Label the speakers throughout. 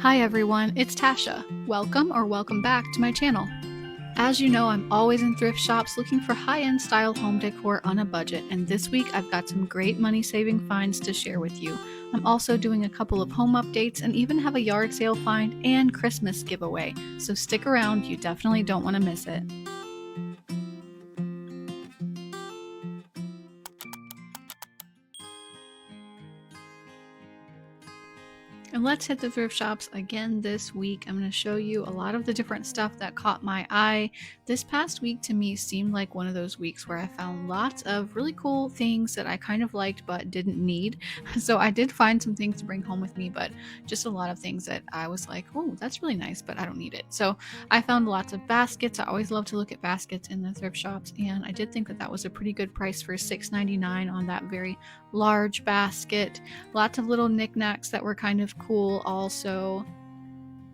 Speaker 1: Hi everyone, it's Tasha. Welcome back to my channel. As you know, I'm always in thrift shops looking for high-end style home decor on a budget, and this week I've got some great money-saving finds to share with you. I'm also doing a couple of home updates and even have a yard sale find and Christmas giveaway, so stick around, you definitely don't want to miss it. And let's hit the thrift shops again this week. I'm going to show you a lot of the different stuff that caught my eye. This past week to me seemed like one of those weeks where I found lots of really cool things that I kind of liked but didn't need. So I did find some things to bring home with me, but just a lot of things that I was like, oh, that's really nice, but I don't need it. So I found lots of baskets. I always love to look at baskets in the thrift shops, and I did think that that was a pretty good price for $6.99 on that very large basket. Lots of little knickknacks that were kind of cool also.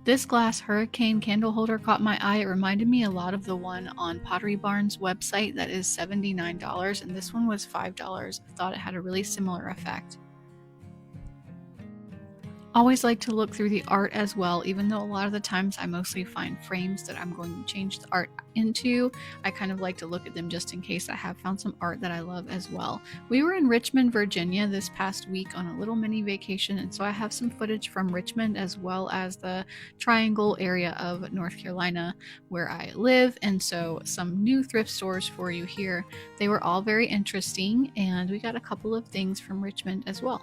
Speaker 1: This glass hurricane candle holder caught my eye. It reminded me a lot of the one on Pottery Barn's website that is $79, and this one was $5. I thought it had a really similar effect. Always like to look through the art as well, even though a lot of the times I mostly find frames that I'm going to change the art into. I kind of like to look at them just in case I have found some art that I love as well. We were in Richmond, Virginia this past week on a little mini vacation, and so I have some footage from Richmond as well as the Triangle area of North Carolina where I live, and so some new thrift stores for you here. They were all very interesting, and we got a couple of things from Richmond as well.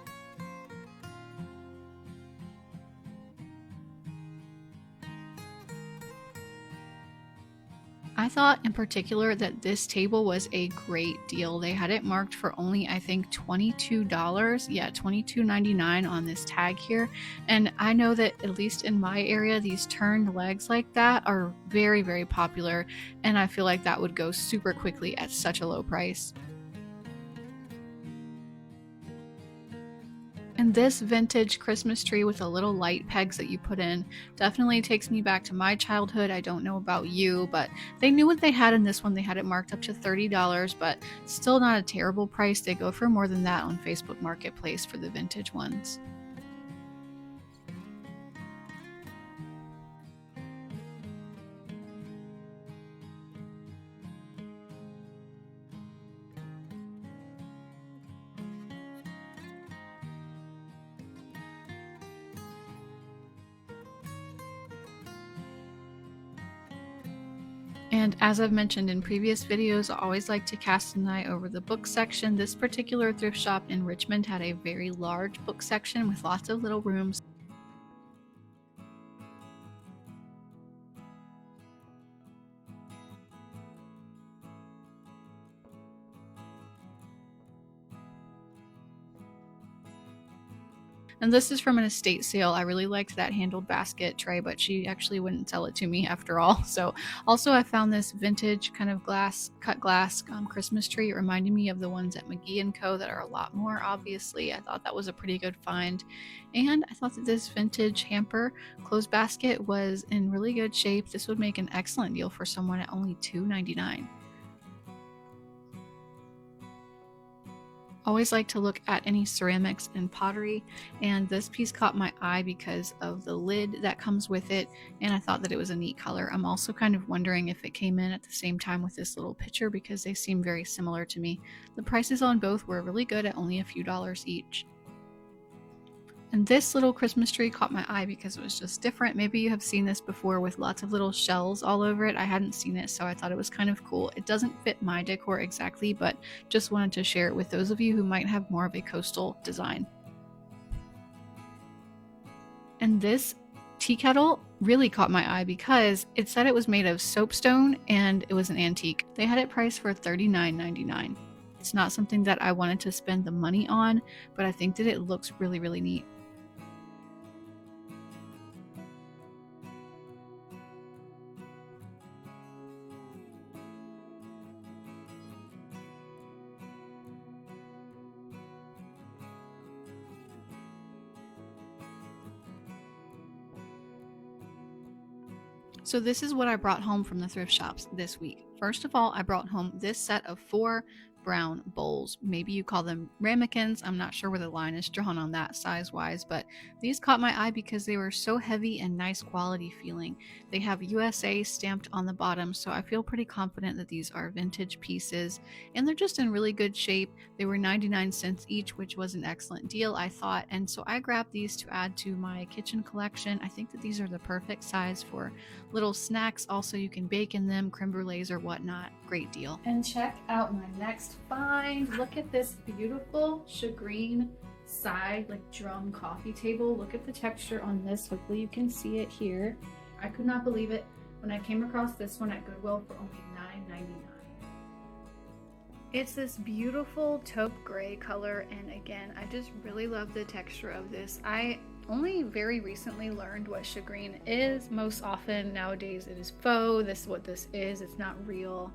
Speaker 1: I thought in particular that this table was a great deal. They had it marked for only, I think, $22. Yeah, $22.99 on this tag here. And I know that at least in my area, these turned legs like that are very, very popular. And I feel like that would go super quickly at such a low price. And this vintage Christmas tree with the little light pegs that you put in definitely takes me back to my childhood. I don't know about you, but they knew what they had in this one. They had it marked up to $30, but still not a terrible price. They go for more than that on Facebook Marketplace for the vintage ones. And as I've mentioned in previous videos, I always like to cast an eye over the book section. This particular thrift shop in Richmond had a very large book section with lots of little rooms. And this is from an estate sale. I really liked that handled basket tray, but she actually wouldn't sell it to me after all. So also I found this vintage kind of cut glass Christmas tree. It reminded me of the ones at McGee & Co. that are a lot more, obviously. I thought that was a pretty good find. And I thought that this vintage hamper clothes basket was in really good shape. This would make an excellent deal for someone at only $2.99. Always like to look at any ceramics and pottery, and this piece caught my eye because of the lid that comes with it, and I thought that it was a neat color. I'm also kind of wondering if it came in at the same time with this little pitcher because they seem very similar to me. The prices on both were really good at only a few dollars each. And this little Christmas tree caught my eye because it was just different. Maybe you have seen this before with lots of little shells all over it. I hadn't seen it, so I thought it was kind of cool. It doesn't fit my decor exactly, but just wanted to share it with those of you who might have more of a coastal design. And this tea kettle really caught my eye because it said it was made of soapstone and it was an antique. They had it priced for $39.99. It's not something that I wanted to spend the money on, but I think that it looks really, really neat. So this is what I brought home from the thrift shops this week. First of all, I brought home this set of 4 brown bowls. Maybe you call them ramekins. I'm not sure where the line is drawn on that size wise, but these caught my eye because they were so heavy and nice quality feeling. They have USA stamped on the bottom, so I feel pretty confident that these are vintage pieces, and they're just in really good shape. They were 99 cents each, which was an excellent deal, I thought, and so I grabbed these to add to my kitchen collection. I think that these are the perfect size for little snacks. Also, you can bake in them, creme brulees or whatnot. Great deal. And check out my next find. Look at this beautiful shagreen side drum coffee table. Look at the texture on this. Hopefully you can see it here. I could not believe it when I came across this one at Goodwill for only $9.99. It's this beautiful taupe gray color, and again, I just really love the texture of this. I only very recently learned what shagreen is. Most often nowadays it is faux. This is what this is. It's not real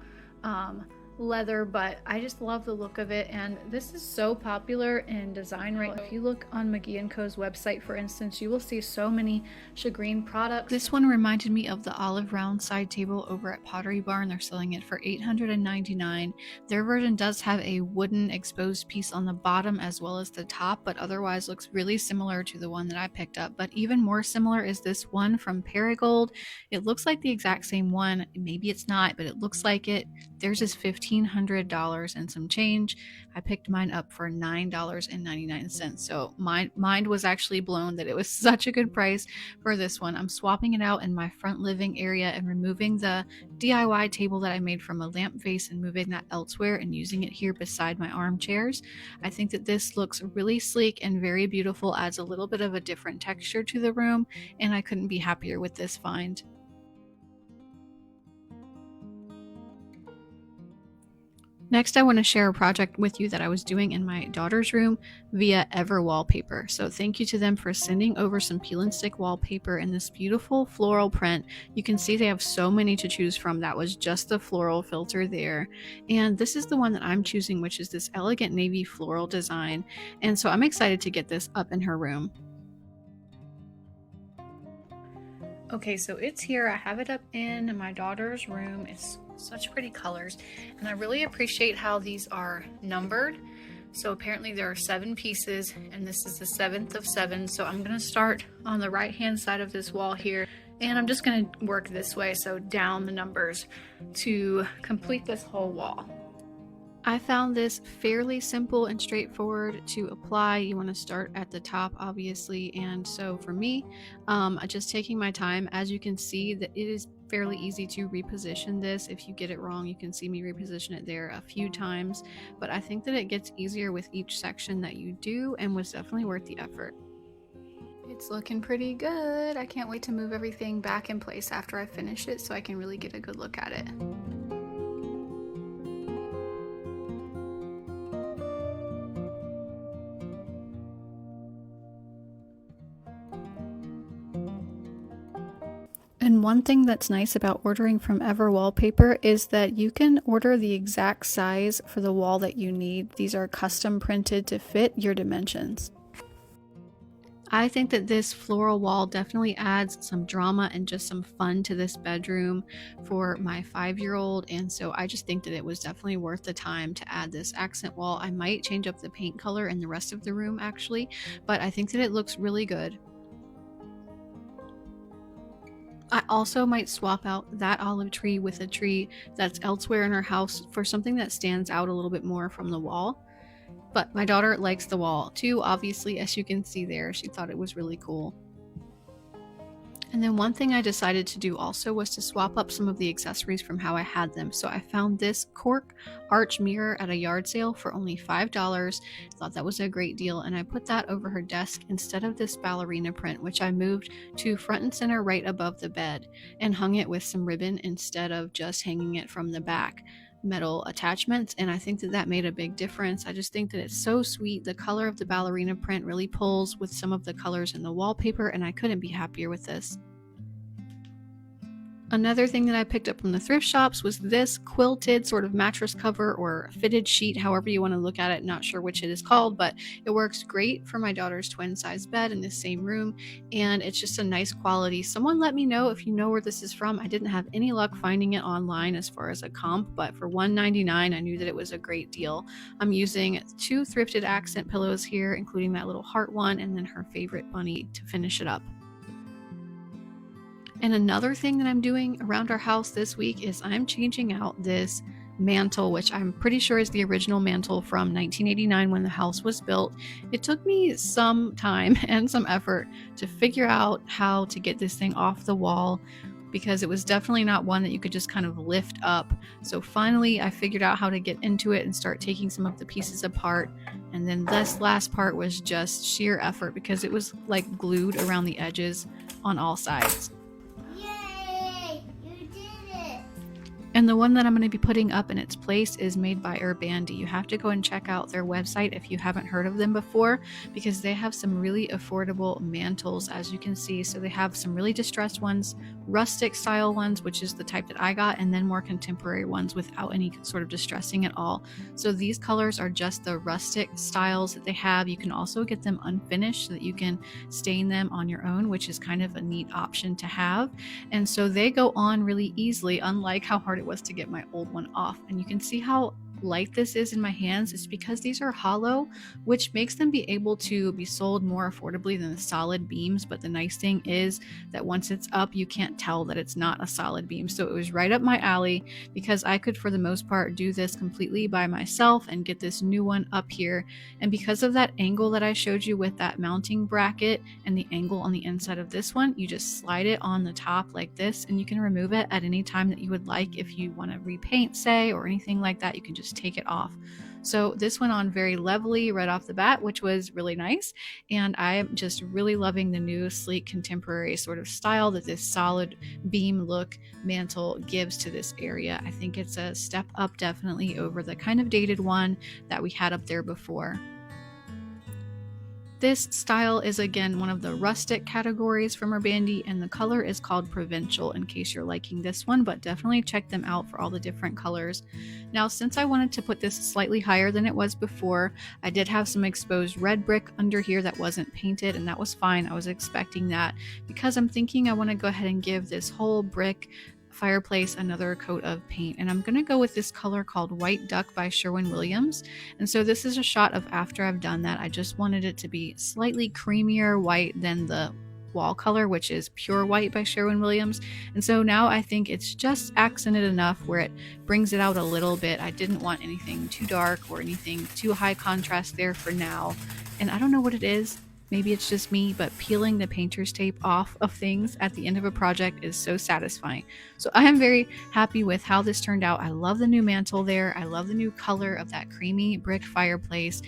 Speaker 1: leather, but I just love the look of it, and this is so popular in design right now. If you look on McGee & Co.'s website, for instance, you will see so many shagreen products. This one reminded me of the olive round side table over at Pottery Barn. They're selling it for $899. Their version does have a wooden exposed piece on the bottom as well as the top, but otherwise looks really similar to the one that I picked up. But even more similar is this one from Perigold. It looks like the exact same one. Maybe it's not, but it looks like it. Theirs is $1,500 and some change. I picked mine up for $9.99. So my mind was actually blown that it was such a good price for this one. I'm swapping it out in my front living area and removing the DIY table that I made from a lamp vase and moving that elsewhere and using it here beside my armchairs. I think that this looks really sleek and very beautiful, adds a little bit of a different texture to the room, and I couldn't be happier with this find. Next, I want to share a project with you that I was doing in my daughter's room via Ever Wallpaper. So thank you to them for sending over some peel and stick wallpaper in this beautiful floral print. You can see they have so many to choose from. That was just the floral filter there. And this is the one that I'm choosing, which is this elegant navy floral design. And so I'm excited to get this up in her room. Okay, so it's here. I have it up in my daughter's room. It's such pretty colors, and I really appreciate how these are numbered. So apparently there are 7 pieces, and this is the 7th of 7. So I'm going to start on the right hand side of this wall here, and I'm just going to work this way, so down the numbers to complete this whole wall. I found this fairly simple and straightforward to apply. You want to start at the top, obviously, and so for me, just taking my time. As you can see, that it is fairly easy to reposition this. If you get it wrong, you can see me reposition it there a few times, but I think that it gets easier with each section that you do, and was definitely worth the effort. It's looking pretty good. I can't wait to move everything back in place after I finish it so I can really get a good look at it. And one thing that's nice about ordering from Ever Wallpaper is that you can order the exact size for the wall that you need. These are custom printed to fit your dimensions. I think that this floral wall definitely adds some drama and just some fun to this bedroom for my 5-year-old, and so I just think that it was definitely worth the time to add this accent wall. I might change up the paint color in the rest of the room actually, but I think that it looks really good. I also might swap out that olive tree with a tree that's elsewhere in our house for something that stands out a little bit more from the wall. But my daughter likes the wall too, obviously, as you can see there. She thought it was really cool. And then one thing I decided to do also was to swap up some of the accessories from how I had them. So I found this cork arch mirror at a yard sale for only $5. Thought that was a great deal, and I put that over her desk instead of this ballerina print, which I moved to front and center right above the bed and hung it with some ribbon instead of just hanging it from the back metal attachments, and I think that that made a big difference. I just think that it's so sweet. The color of the ballerina print really pulls with some of the colors in the wallpaper, and I couldn't be happier with this. Another thing that I picked up from the thrift shops was this quilted sort of mattress cover or fitted sheet, however you want to look at it. Not sure which it is called, but it works great for my daughter's twin size bed in the same room, and it's just a nice quality. Someone let me know if you know where this is from. I didn't have any luck finding it online as far as a comp, but for $1.99 I knew that it was a great deal. I'm using 2 thrifted accent pillows here, including that little heart one and then her favorite bunny to finish it up. And another thing that I'm doing around our house this week is I'm changing out this mantle, which I'm pretty sure is the original mantle from 1989 when the house was built. It took me some time and some effort to figure out how to get this thing off the wall, because it was definitely not one that you could just kind of lift up. So finally I figured out how to get into it and start taking some of the pieces apart. And then this last part was just sheer effort because it was like glued around the edges on all sides. And the one that I'm going to be putting up in its place is made by Urbandi. You have to go and check out their website if you haven't heard of them before, because they have some really affordable mantles, as you can see. So they have some really distressed ones, rustic style ones, which is the type that I got, and then more contemporary ones without any sort of distressing at all. So these colors are just the rustic styles that they have. You can also get them unfinished so that you can stain them on your own, which is kind of a neat option to have. And so they go on really easily, unlike how hard it was to get my old one off. And you can see how light this is in my hands. It's because these are hollow, which makes them be able to be sold more affordably than the solid beams. But the nice thing is that once it's up, you can't tell that it's not a solid beam. So it was right up my alley, because I could for the most part do this completely by myself and get this new one up here. And because of that angle that I showed you with that mounting bracket and the angle on the inside of this one, you just slide it on the top like this, and you can remove it at any time that you would like. If you want to repaint, say, or anything like that, you can just take it off. So this went on very levelly right off the bat, which was really nice. And I am just really loving the new sleek contemporary sort of style that this solid beam look mantle gives to this area. I think it's a step up definitely over the kind of dated one that we had up there before. This style is again one of the rustic categories from Urbandi, and the color is called Provincial, in case you're liking this one, but definitely check them out for all the different colors. Now, since I wanted to put this slightly higher than it was before, I did have some exposed red brick under here that wasn't painted, and that was fine. I was expecting that because I'm thinking I want to go ahead and give this whole brick fireplace another coat of paint, and I'm going to go with this color called White Duck by Sherwin-Williams. And so this is a shot of after I've done that. I just wanted it to be slightly creamier white than the wall color, which is Pure White by Sherwin-Williams. And so now I think it's just accented enough where it brings it out a little bit. I didn't want anything too dark or anything too high contrast there for now. And I don't know what it is. Maybe it's just me, but peeling the painter's tape off of things at the end of a project is so satisfying. So I am very happy with how this turned out. I love the new mantle there. I love the new color of that creamy brick fireplace.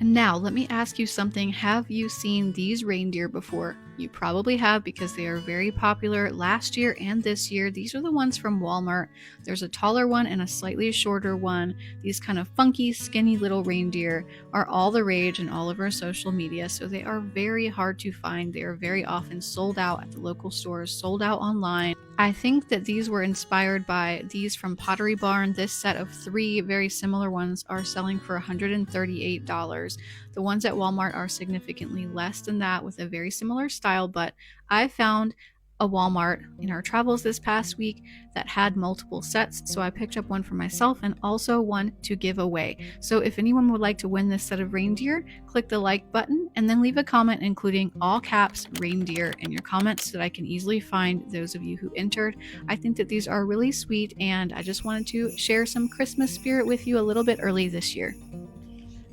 Speaker 1: And now let me ask you something. Have you seen these reindeer before? You probably have, because they are very popular last year and this year. These are the ones from Walmart. There's a taller one and a slightly shorter one. These kind of funky, skinny little reindeer are all the rage in all of our social media, so they are very hard to find. They are very often sold out at the local stores, sold out online. I think that these were inspired by these from Pottery Barn. This set of 3 very similar ones are selling for $138. The ones at Walmart are significantly less than that, with a very similar style, but I found a Walmart in our travels this past week that had multiple sets, so I picked up one for myself and also one to give away. So if anyone would like to win this set of reindeer, click the like button and then leave a comment including all caps reindeer in your comments so that I can easily find those of you who entered. I think that these are really sweet, and I just wanted to share some Christmas spirit with you a little bit early this year.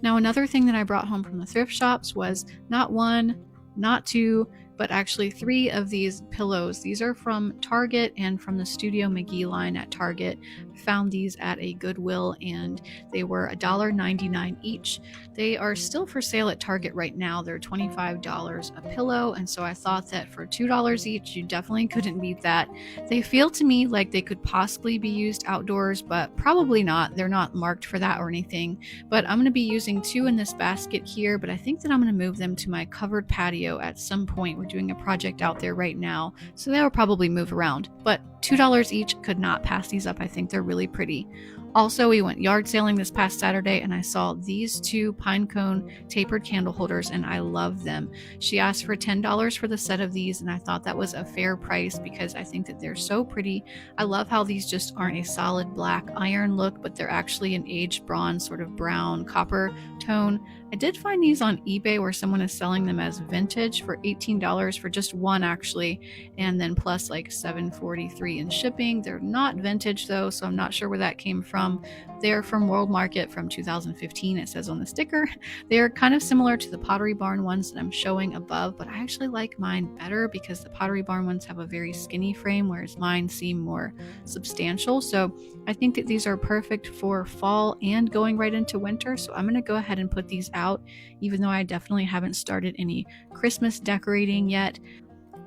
Speaker 1: Now, another thing that I brought home from the thrift shops was not 1, not 2, but actually 3 of these pillows. These are from Target and from the Studio McGee line at Target. I found these at a Goodwill and they were $1.99 each. They are still for sale at Target right now. They're $25 a pillow, and so I thought that for $2 each, you definitely couldn't beat that. They feel to me like they could possibly be used outdoors, but probably not. They're not marked for that or anything. But I'm going to be using 2 in this basket here, but I think that I'm going to move them to my covered patio at some point we're doing a project out there right now, so they'll probably move around. But $2 each, could not pass these up. I think they're really pretty. Also, we went yard sailing this past Saturday and I saw these 2 pine cone tapered candle holders and I love them. She asked for $10 for the set of these and I thought that was a fair price because I think that they're so pretty. I love how these just aren't a solid black iron look, but they're actually an aged bronze, sort of brown copper tone. I did find these on eBay where someone is selling them as vintage for $18 for just one actually, and then plus like $7.43 in shipping. They're not vintage though, so I'm not sure where that came from. They're from World Market from 2015, it says on the sticker. They're kind of similar to the Pottery Barn ones that I'm showing above, but I actually like mine better because the Pottery Barn ones have a very skinny frame, whereas mine seem more substantial. So I think that these are perfect for fall and going right into winter. So I'm going to go ahead and put these out, even though I definitely haven't started any Christmas decorating yet.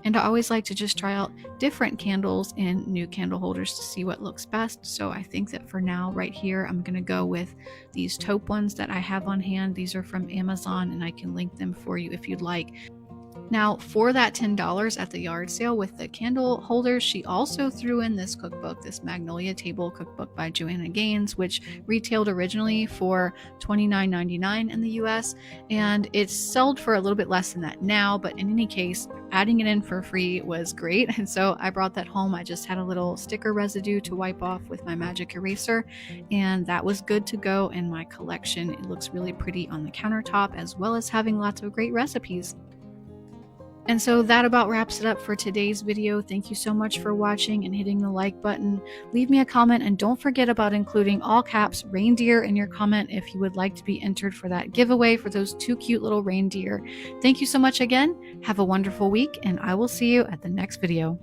Speaker 1: And I always like to just try out different candles and new candle holders to see what looks best. So I think that for now, right here, I'm going to go with these taupe ones that I have on hand. These are from Amazon and I can link them for you if you'd like. Now, for that $10 at the yard sale with the candle holders, she also threw in this cookbook, this Magnolia Table cookbook by Joanna Gaines, which retailed originally for $29.99 in the US, and it's sold for a little bit less than that now, but in any case, adding it in for free was great, and so I brought that home. I just had a little sticker residue to wipe off with my magic eraser, and that was good to go in my collection. It looks really pretty on the countertop, as well as having lots of great recipes. And so that about wraps it up for today's video. Thank you so much for watching and hitting the like button. Leave me a comment and don't forget about including all caps reindeer in your comment if you would like to be entered for that giveaway for those 2 cute little reindeer. Thank you so much again. Have a wonderful week and I will see you at the next video.